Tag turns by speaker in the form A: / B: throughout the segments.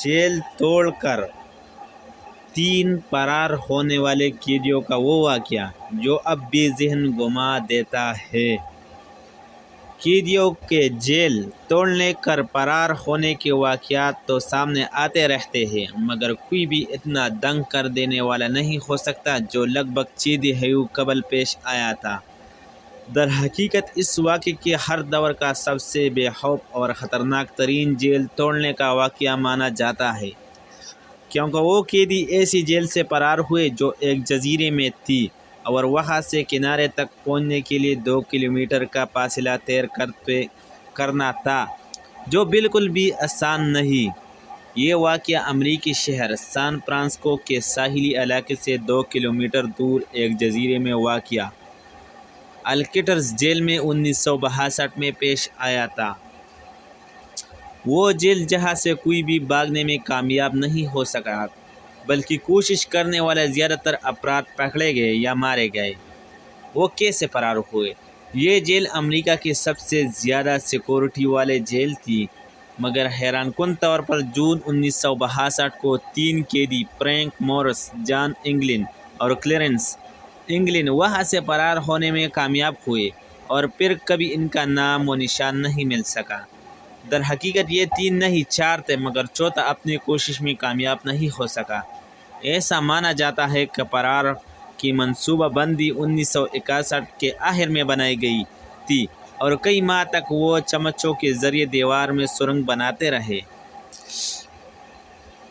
A: Jail तोड़कर 3 फरार होने वाले कैदियों का वो वाक़या जो अब भी ज़हन घुमा देता है। कैदियों के जेल तोड़ने कर फरार होने के वाक़यात तो सामने आते रहते हैं, मगर कोई भी इतना दंग कर देने वाला नहीं हो सकता जो लगभग 6 दहाइयों कबल पेश आया था। दर हकीकत इस वाक़े के हर दौर का सबसे बेखौफ और ख़तरनाक तरीन जेल तोड़ने का वाक़या माना जाता है, क्योंकि वो कैदी ऐसी जेल से फरार हुए जो एक जजीरे में थी और वहाँ से किनारे तक पहुँचने के लिए 2 किलोमीटर का फासला तय करना था, जो बिल्कुल भी आसान नहीं। ये वाक़या अमरीकी शहर सान फ्रांसिस्को के साहिली इलाके से 2 किलोमीटर दूर एक जजीरे में वाक़या अल्केट्राज़ जेल में 1962 में पेश आया था। वो जेल जहाँ से कोई भी भागने में कामयाब नहीं हो सका, बल्कि कोशिश करने वाले ज़्यादातर अफराद पकड़े गए या मारे गए। वो कैसे फरार हुए? ये जेल अमेरिका की सबसे ज़्यादा सिक्योरिटी वाले जेल थी, मगर हैरानकुन तौर पर जून 1962 को 3 कैदी फ्रैंक मॉरिस, जॉन इंगलिन और क्लेरेंस इंगलिन वहाँ से फरार होने में कामयाब हुए और फिर कभी इनका नाम व निशान नहीं मिल सका। दर हकीकत ये 3 नहीं 4 थे, मगर चौथा अपनी कोशिश में कामयाब नहीं हो सका। ऐसा माना जाता है कि फरार की मंसूबा बंदी 1961 के आखिर में बनाई गई थी और कई माह तक वो चमचों के ज़रिए दीवार में सुरंग बनाते रहे।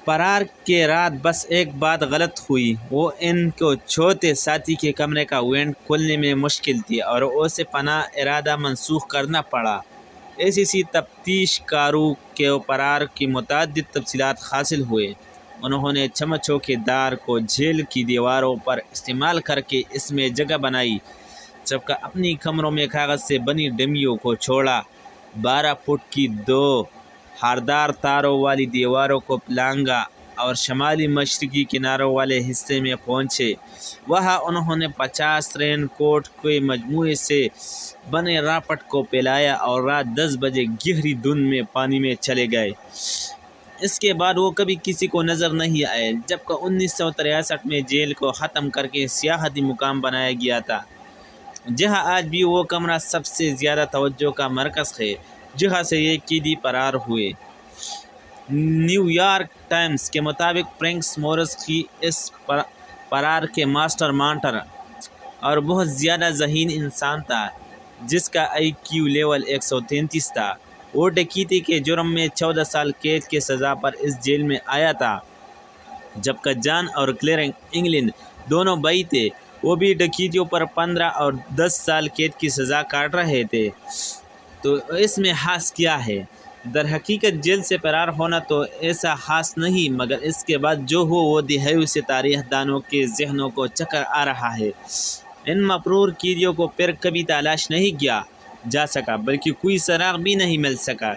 A: फरार के रात बस एक बात गलत हुई, वो इनको छोटे साथी के कमरे का वेंट खोलने में मुश्किल थी और उसे पनाह इरादा मनसूख करना पड़ा। ऐसी तफ्तीशकारों के फरार की मुतअद्दिद तफसीलात हासिल हुए। उन्होंने चमचों के दार को जेल की दीवारों पर इस्तेमाल करके इसमें जगह बनाई, जबकि अपनी कमरों में कागज़ से बनी डमियों को छोड़ा। 12 फुट की 2 हारदार तारों वाली दीवारों को लांघा और शमाली मशरकी किनारों वाले हिस्से में पहुँचे। वहाँ उन्होंने 50 रेन कोट के मजमूए से बने रापट को पिलाया और रात 10 बजे गहरी धुंध में पानी में चले गए। इसके बाद वो कभी किसी को नज़र नहीं आए, जबकि 1963 में जेल को ख़त्म करके सियाहती मुकाम बनाया गया था, जहाँ आज भी वो कमरा सबसे ज़्यादा तवज्जो का मरकज़ है, जहाँ से ये कैदी फरार हुए। न्यूयॉर्क टाइम्स के मुताबिक फ्रैंक मॉरिस की इस फरार के मास्टर मांटर और बहुत ज़्यादा ज़हीन इंसान था, जिसका IQ लेवल 133 था। वो डकैती के जुर्म में 14 साल कैद की सज़ा पर इस जेल में आया था, जबकि जॉन और क्लेरेंस इंगलिन दोनों भाई थे, वो भी डकैतियों पर 15 और 10 साल कैद की सज़ा काट रहे थे। तो इसमें खास क्या है? दर हकीकत जेल से फरार होना तो ऐसा खास नहीं, मगर इसके बाद जो हो वो दिहाइयों से तारीख़ दानों के जहनों को चक्कर आ रहा है। इन मफरूर कैदियों को फिर कभी तलाश नहीं किया जा सका, बल्कि कोई सुराग भी नहीं मिल सका,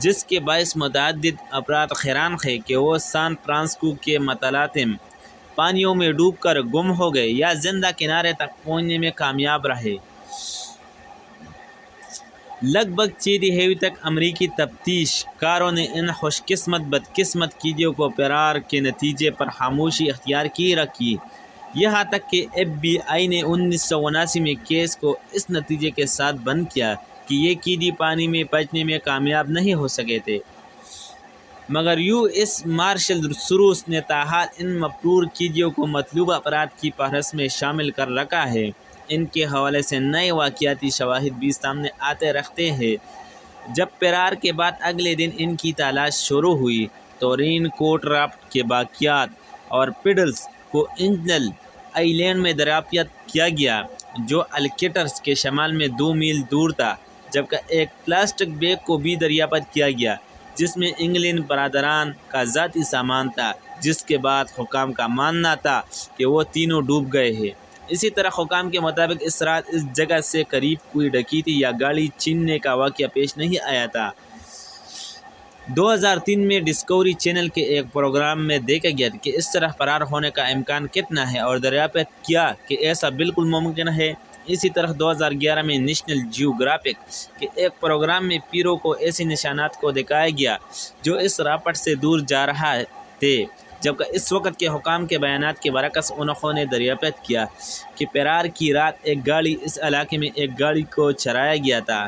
A: जिसके बायस मुतअद्दिद अफराद हैरान है कि वो सान फ्रांसिस्को के मुतलातिम पानियों में डूबकर गुम हो गए या जिंदा किनारे तक पहुंचने में कामयाब रहे। लगभग 6 दहाई तक अमरीकी तफ्तीशकारों ने इन खुशकिस्मत बदकिस्मत कैदियों को फरार के नतीजे पर खामोशी अख्तियार की रखी, यहाँ तक कि FBI ने 1979 में केस को इस नतीजे के साथ बंद किया कि ये कैदी पानी में बचने में कामयाब नहीं हो सके थे। मगर US मार्शल सुरूस ने ताहाल इन मफरूर कैदियों को मतलूबा अपराध की फहरिस्त में शामिल कर रखा है। इनके हवाले से नए वाक़याती शवाहिद भी सामने आते रखते हैं। जब फरार के बाद अगले दिन इनकी तलाश शुरू हुई तो रेन कोट राफ्ट के बाक़ियात और पिडल्स को इंजनल आइलैंड में दरियाफ्त किया गया, जो अल्केट्राज़ के शमाल में 2 मील दूर था, जबकि एक प्लास्टिक बैग को भी दरियाफ्त किया गया जिसमें इंग्लिन बरादरान का ज़ाती सामान था, जिसके बाद हुकाम का मानना था कि वो तीनों डूब गए हैं। इसी तरह हुकाम के मुताबिक इस रात इस जगह से करीब कोई डकैती या गाड़ी छीनने का वाक़या पेश नहीं आया था। 2003 में डिस्कवरी चैनल के एक प्रोग्राम में देखा गया कि इस तरह फरार होने का इम्कान कितना है और दरियाफ्त किया कि ऐसा बिल्कुल मुमकिन है। اسی طرح 2011 میں نیشنل جیوگرافک کے ایک پروگرام میں پیرو کو ایسے نشانات کو دکھایا گیا جو اس راپٹ سے دور جا رہا تھے، جبکہ اس وقت کے حکام کے بیانات کے برعکس انہوں نے دریافت کیا کہ پیرار کی رات ایک گاڑی اس علاقے میں ایک گاڑی کو چرایا گیا تھا،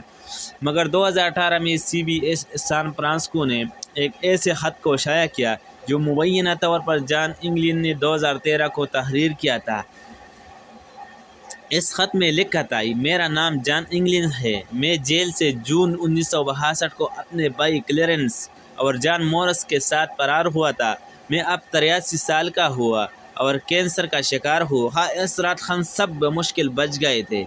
A: مگر 2018 میں C B S San Francisco نے ایک ایسے خط کو شائع کیا جو مبینہ طور پر جان انگلین نے 2013 کو تحریر کیا تھا۔ اس خط میں لکھا تھا، میرا نام جان انگلین ہے، میں جیل سے جون 1962 کو اپنے بھائی کلیرنس اور جان مورس کے ساتھ فرار ہوا تھا، میں اب 83 سال کا ہوا اور کینسر کا شکار ہوں، ہاں اس رات ہم سب بمشکل بچ گئے تھے۔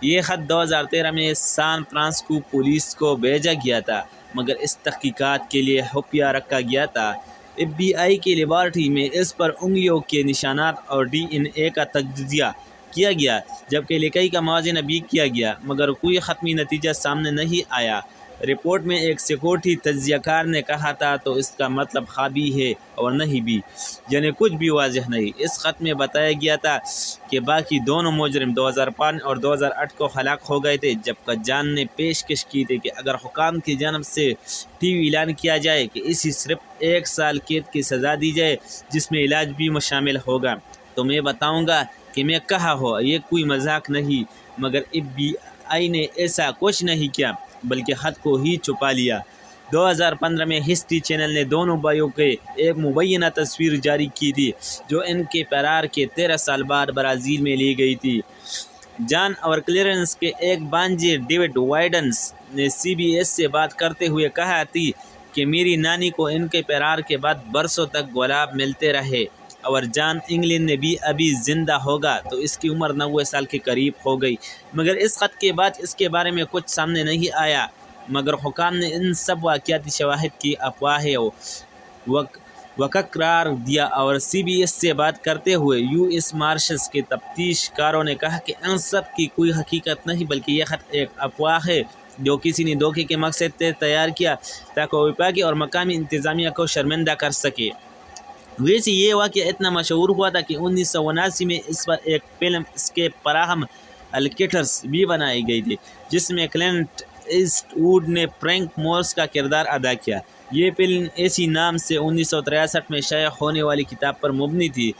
A: یہ خط 2013 میں سان فرانسسکو پولیس کو بھیجا گیا تھا، مگر اس تحقیقات کے لیے خفیہ رکھا گیا تھا۔ ایف بی آئی کی لیبارٹری میں اس پر انگلیوں کے نشانات اور ڈی این اے کا تجزیہ کیا گیا، جبکہ لکائی کا موازنہ بھی کیا گیا، مگر کوئی حتمی نتیجہ سامنے نہیں آیا۔ رپورٹ میں ایک سیکورٹی تجزیہ کار نے کہا تھا تو اس کا مطلب خواہ بھی ہے اور نہیں بھی، یعنی کچھ بھی واضح نہیں۔ اس خط میں بتایا گیا تھا کہ باقی دونوں مجرم 2005 اور 2008 کو ہلاک ہو گئے تھے، جبکہ جان نے پیشکش کی تھی کہ اگر حکام کی جانب سے ٹی وی اعلان کیا جائے کہ اسے صرف 1 سال قید کی سزا دی جائے جس میں علاج بھی شامل ہوگا تو میں بتاؤں گا کہ میں کہا ہو، یہ کوئی مذاق نہیں، مگر ایف بی آئی نے ایسا کچھ نہیں کیا بلکہ خط کو ہی چھپا لیا۔ 2015 میں ہسٹری چینل نے دونوں بھائیوں کے ایک مبینہ تصویر جاری کی تھی جو ان کے فرار کے 13 سال بعد برازیل میں لی گئی تھی۔ جان اور کلیرنس کے ایک بھانجے ڈیوڈ وائڈنس نے سی بی ایس سے بات کرتے ہوئے کہا تھی کہ میری نانی کو ان کے فرار کے بعد برسوں تک گلاب ملتے رہے اور جان انگلین نے بھی ابھی زندہ ہوگا تو اس کی عمر 90 سال کے قریب ہو گئی، مگر اس خط کے بعد اس کے بارے میں کچھ سامنے نہیں آیا، مگر حکام نے ان سب واقعاتی شواہد کی افواہیں قرار دیا اور سی بی ایس سے بات کرتے ہوئے یو ایس مارشلز کے تفتیش کاروں نے کہا کہ ان سب کی کوئی حقیقت نہیں بلکہ یہ خط ایک افواہ ہے جو کسی نے دھوکے کے مقصد سے تیار کیا تاکہ وہ وفاقی اور مقامی انتظامیہ کو شرمندہ کر سکے۔ ویسے یہ واقعہ اتنا مشہور ہوا تھا کہ 1979 میں اس پر ایک فلم اسکیپ فراہم الکیٹرس بھی بنائی گئی تھی جس میں کلنٹ ایسٹ ووڈ نے فرینک مورس کا کردار ادا کیا۔ یہ فلم اسی نام سے 1963 میں شائع ہونے والی کتاب پر مبنی تھی